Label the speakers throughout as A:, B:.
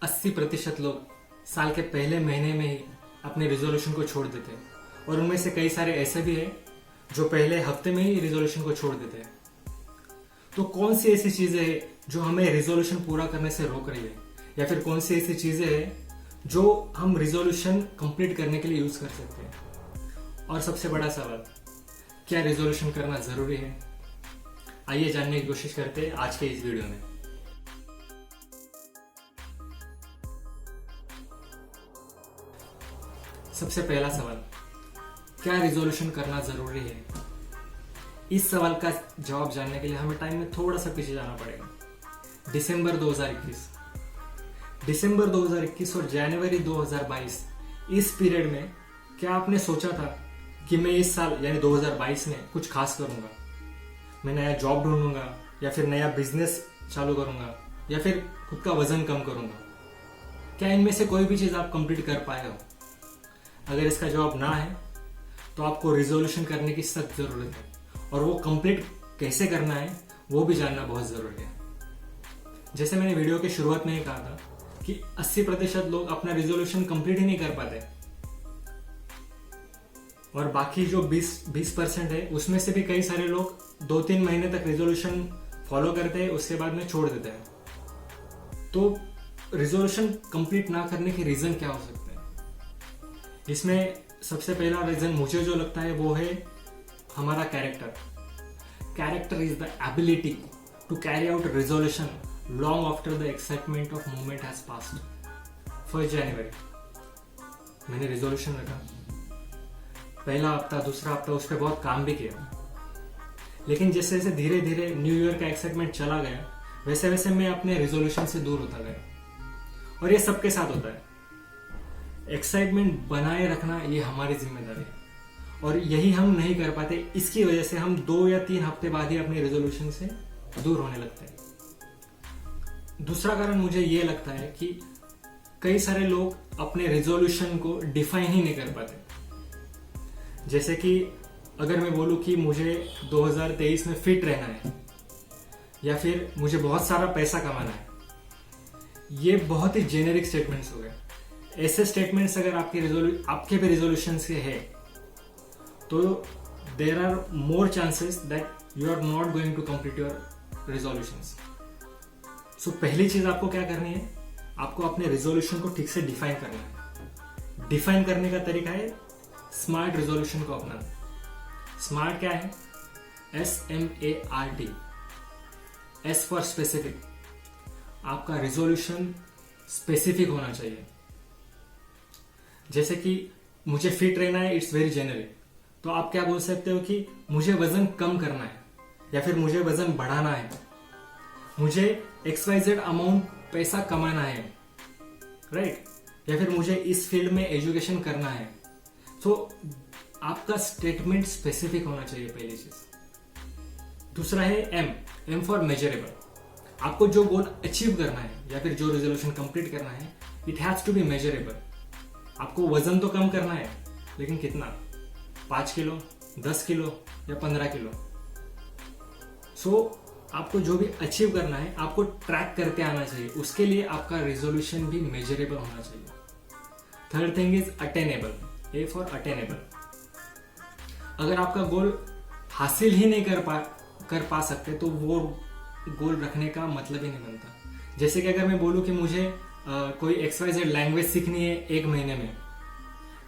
A: 80% लोग साल के पहले महीने में ही अपने रिजोल्यूशन को छोड़ देते हैं और उनमें से कई सारे ऐसे भी हैं जो पहले हफ्ते में ही रिजोल्यूशन को छोड़ देते हैं। तो कौन सी ऐसी चीजें हैं जो हमें रिजोल्यूशन पूरा करने से रोक रही है, या फिर कौन सी ऐसी चीजें हैं जो हम रिजोल्यूशन कंप्लीट करने के लिए यूज कर सकते हैं। और सबसे बड़ा सवाल, क्या रिजोल्यूशन करना जरूरी है? आइए जानने की कोशिश करते हैं आज के इस वीडियो में। सबसे पहला सवाल, क्या रिजोल्यूशन करना जरूरी है? इस सवाल का जवाब जानने के लिए हमें टाइम में थोड़ा सा पीछे जाना पड़ेगा। दिसंबर 2021 और जनवरी 2022, इस पीरियड में क्या आपने सोचा था कि मैं इस साल यानी 2022 में कुछ खास करूंगा? मैं नया जॉब ढूंढूंगा, या फिर नया बिजनेस चालू करूंगा, या फिर खुद का वजन कम करूंगा? क्या इनमें से कोई भी चीज आप कंप्लीट कर पाए हो? अगर इसका जवाब ना है तो आपको रिजोल्यूशन करने की सख्त जरूरत है, और वो कंप्लीट कैसे करना है वो भी जानना बहुत जरूरी है। जैसे मैंने वीडियो के शुरुआत में ही कहा था कि 80% लोग अपना रिजोल्यूशन कंप्लीट ही नहीं कर पाते, और बाकी जो 20% है उसमें से भी कई सारे लोग 2-3 महीने तक रिजोल्यूशन फॉलो करते हैं, उसके बाद में छोड़ देते हैं। तो रिजोल्यूशन कंप्लीट ना करने के रीजन क्या हो सकते हैं? इसमें सबसे पहला रीजन मुझे जो लगता है वो है हमारा character is the ability to carry out resolution long after the excitement of movement has passed. 1 जनवरी मैंने रिजोल्यूशन रखा, पहला हफ्ता, दूसरा हफ्ता उस पर बहुत काम भी किया, लेकिन जैसे जैसे धीरे धीरे न्यू ईयर का एक्साइटमेंट चला गया, वैसे वैसे मैं अपने रिजोल्यूशन से दूर होता गया। और ये सबके साथ होता है। एक्साइटमेंट बनाए रखना ये हमारी जिम्मेदारी है, और यही हम नहीं कर पाते। इसकी वजह से हम 2 या 3 हफ्ते बाद ही अपने रेजोल्यूशन से दूर होने लगते हैं। दूसरा कारण मुझे ये लगता है कि कई सारे लोग अपने रेजोल्यूशन को डिफाइन ही नहीं कर पाते। जैसे कि अगर मैं बोलूं कि मुझे 2023 में फिट रहना है, या फिर मुझे बहुत सारा पैसा कमाना है, ये बहुत ही जेनेरिक स्टेटमेंट्स हो गए। ऐसे स्टेटमेंट्स अगर आपके भी रिजोल्यूशन से है तो there are more chances that you are not going to complete your resolutions. So पहली चीज आपको क्या करनी है, आपको अपने रिजोल्यूशन को ठीक से डिफाइन करना है। डिफाइन करने का तरीका है स्मार्ट रिजोल्यूशन को अपनाना। स्मार्ट क्या है? SMART, S for specific. आपका रिजोल्यूशन स्पेसिफिक होना चाहिए। जैसे कि मुझे फिट रहना है, इट्स वेरी जेनरिक, तो आप क्या बोल सकते हो कि मुझे वजन कम करना है, या फिर मुझे वजन बढ़ाना है, मुझे XYZ अमाउंट पैसा कमाना है, राइट? या फिर मुझे इस फील्ड में एजुकेशन करना है। तो आपका स्टेटमेंट स्पेसिफिक होना चाहिए, पहली चीज। दूसरा है M फॉर मेजरेबल। आपको जो गोल अचीव करना है या फिर जो रिजोल्यूशन कंप्लीट करना है, it has to be measurable. आपको वजन तो कम करना है, लेकिन कितना? 5 किलो, 10 किलो या 15 किलो? आपको जो भी अचीव करना है आपको ट्रैक करते आना चाहिए। उसके लिए आपका रिजोल्यूशन भी मेजरेबल होना चाहिए। Third thing is attainable, A for attainable. अगर आपका गोल हासिल ही नहीं कर पा सकते तो वो गोल रखने का मतलब ही नहीं बनता। जैसे कि अगर मैं बोलूं कि मुझे कोई XYZ लैंग्वेज सीखनी है 1 महीने में,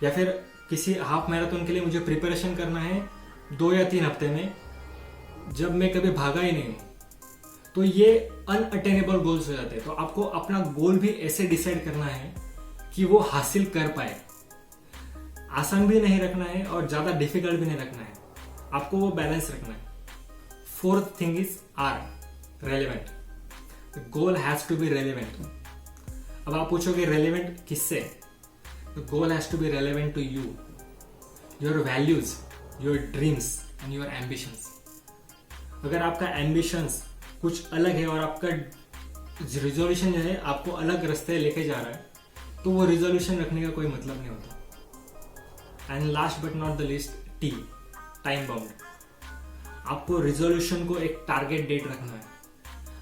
A: या फिर किसी हाफ मैराथन के लिए मुझे प्रिपरेशन करना है 2 या 3 हफ्ते में, जब मैं कभी भागा ही नहीं हूं, तो ये अनअटेनेबल गोल्स हो जाते हैं। तो आपको अपना गोल भी ऐसे डिसाइड करना है कि वो हासिल कर पाए। आसान भी नहीं रखना है और ज्यादा डिफिकल्ट भी नहीं रखना है, आपको वो बैलेंस रखना है। Fourth thing is R, relevant. The goal has to be relevant. अब आप पूछोगे रेलेवेंट किससे? The goal has to be relevant to you, your values, your dreams and your ambitions. अगर आपका एम्बिशंस कुछ अलग है और आपका रिजोल्यूशन जो है आपको अलग रास्ते लेके जा रहा है, तो वो रिजोल्यूशन रखने का कोई मतलब नहीं होता। And last but not the least, T, time bound. आपको रिजोल्यूशन को एक टारगेट डेट रखना है।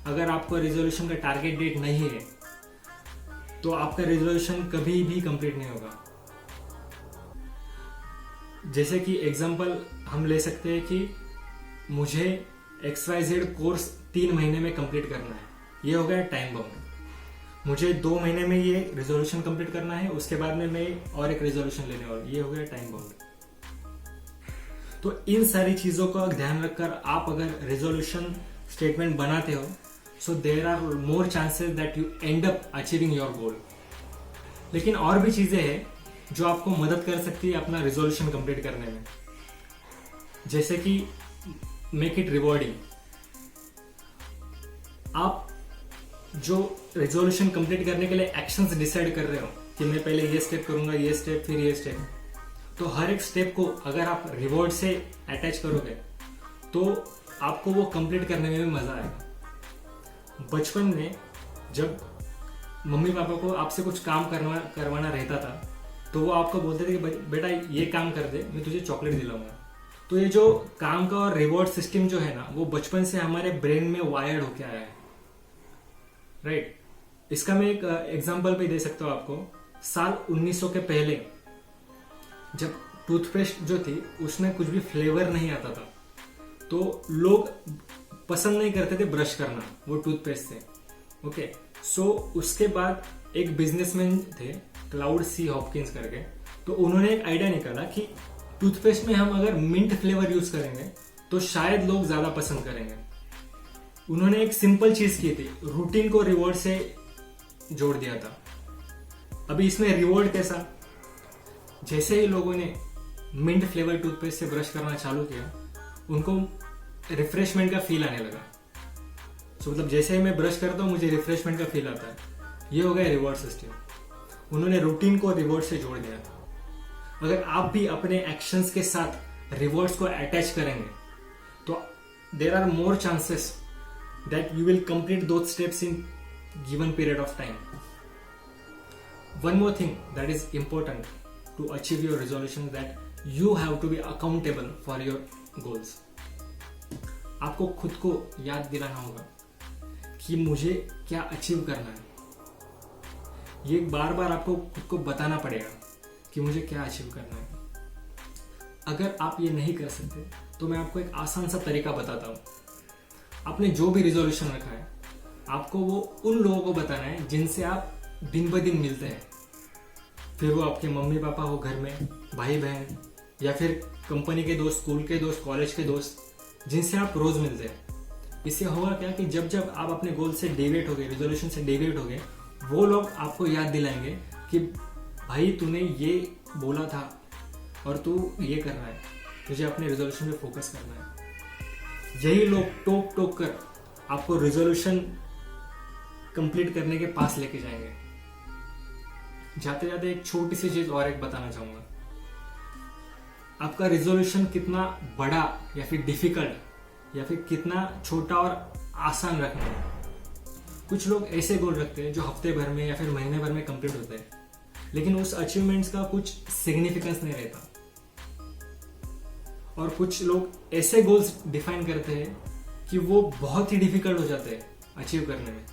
A: अगर आपको रिजोल्यूशन का टारगेट डेट नहीं है तो आपका रिजोल्यूशन कभी भी कंप्लीट नहीं होगा। जैसे कि एग्जांपल हम ले सकते हैं कि मुझे XYZ कोर्स 3 महीने में कंप्लीट करना है, ये हो गया टाइम बाउंड। मुझे 2 महीने में ये रिजोल्यूशन कंप्लीट करना है, उसके बाद में मैं और एक रिजोल्यूशन लेने वाला, ये हो गया टाइम बाउंड। तो इन सारी चीजों का ध्यान रखकर आप अगर रिजोल्यूशन स्टेटमेंट बनाते हो, so there are more chances that you end up achieving your goal. लेकिन और भी चीजें हैं जो आपको मदद कर सकती है अपना रिजोल्यूशन कंप्लीट करने में, जैसे कि मेक इट रिवॉर्डिंग। आप जो रिजोल्यूशन कंप्लीट करने के लिए एक्शंस डिसाइड कर रहे हो कि मैं पहले ये स्टेप करूंगा, ये स्टेप, फिर ये स्टेप, तो हर एक स्टेप को अगर आप रिवॉर्ड से अटैच करोगे तो आपको वो कंप्लीट करने में भी मजा आएगा। बचपन में जब मम्मी पापा को आपसे कुछ काम करवाना रहता था तो वो आपको बोलते थे कि बेटा ये काम कर दे, मैं तुझे चॉकलेट दिलाऊंगा। तो ये जो काम का और रिवॉर्ड सिस्टम जो है ना, वो बचपन से हमारे ब्रेन में वायर्ड होके आया है, राइट। इसका मैं एक एग्जांपल भी दे सकता हूँ आपको। साल 1900 के पहले जब टूथपेस्ट जो थी उसमें कुछ भी फ्लेवर नहीं आता था, तो लोग पसंद नहीं करते थे ब्रश करना वो टूथपेस्ट से, ओके। सो उसके बाद एक बिजनेसमैन थे क्लाउड सी हॉपकिंस करके, तो उन्होंने एक आइडिया निकाला कि टूथपेस्ट में हम अगर मिंट फ्लेवर यूज करेंगे तो शायद लोग ज्यादा पसंद करेंगे। उन्होंने एक सिंपल चीज की थी, रूटीन को रिवॉर्ड से जोड़ दिया था। अभी इसमें रिवॉर्ड कैसा, जैसे ही लोगों ने मिंट फ्लेवर टूथपेस्ट से ब्रश करना चालू किया, उनको रिफ्रेशमेंट का फील आने लगा। सो मतलब जैसे ही मैं ब्रश करता हूँ मुझे रिफ्रेशमेंट का फील आता है, ये हो गया रिवॉर्ड सिस्टम। उन्होंने रूटीन को रिवॉर्ड से जोड़ दिया था। अगर आप भी अपने एक्शंस के साथ रिवॉर्ड्स को अटैच करेंगे तो there are more chances that you will complete those steps in given period of time. One more thing that is important to achieve your resolution that you have to be accountable for your goals. आपको खुद को याद दिलाना होगा कि मुझे क्या achieve करना है। ये बार बार आपको खुद को बताना पड़ेगा कि मुझे क्या अचीव करना है। अगर आप ये नहीं कर सकते तो मैं आपको एक आसान सा तरीका बताता हूं। आपने जो भी रिजोल्यूशन रखा है, आपको वो उन लोगों को बताना है जिनसे आप दिन ब दिन मिलते हैं। फिर वो आपके मम्मी पापा हो घर में, भाई बहन, या फिर कंपनी के दोस्त, स्कूल के दोस्त, कॉलेज के दोस्त, जिनसे आप रोज मिलते हैं। इससे होगा क्या कि जब जब आप अपने गोल से डेविएट हो गए, रिजोल्यूशन से डेविएट हो गए, वो लोग आपको याद दिलाएंगे कि भाई तूने ये बोला था और तू ये कर रहा है, तुझे अपने रिजोल्यूशन पे फोकस करना है। यही लोग टोक टोक कर आपको रिजोल्यूशन कंप्लीट करने के पास लेके जाएंगे। जाते जाते एक छोटी सी चीज और एक बताना चाहूंगा। आपका रिजोल्यूशन कितना बड़ा या फिर डिफिकल्ट या फिर कितना छोटा और आसान रखना है। कुछ लोग ऐसे गोल रखते हैं जो हफ्ते भर में या फिर महीने भर में कंप्लीट होते हैं, लेकिन उस अचीवमेंट्स का कुछ सिग्निफिकेंस नहीं रहता। और कुछ लोग ऐसे गोल्स डिफाइन करते हैं कि वो बहुत ही डिफिकल्ट हो जाते हैं अचीव करने में,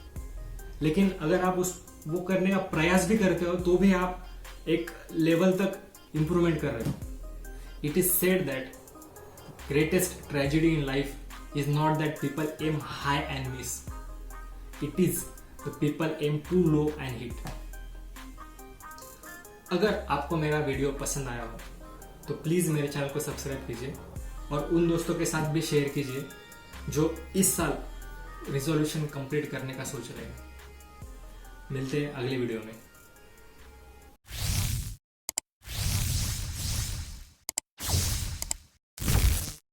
A: लेकिन अगर आप वो करने का प्रयास भी करते हो तो भी आप एक लेवल तक इंप्रूवमेंट कर रहे हो। It is said that greatest tragedy in life is not that people aim high and miss, it is the people aim too low and hit. अगर आपको मेरा वीडियो पसंद आया हो तो प्लीज मेरे चैनल को सब्सक्राइब कीजिए और उन दोस्तों के साथ भी शेयर कीजिए जो इस साल रिजोल्यूशन कंप्लीट करने का सोच रहे हैं। मिलते हैं अगले वीडियो में।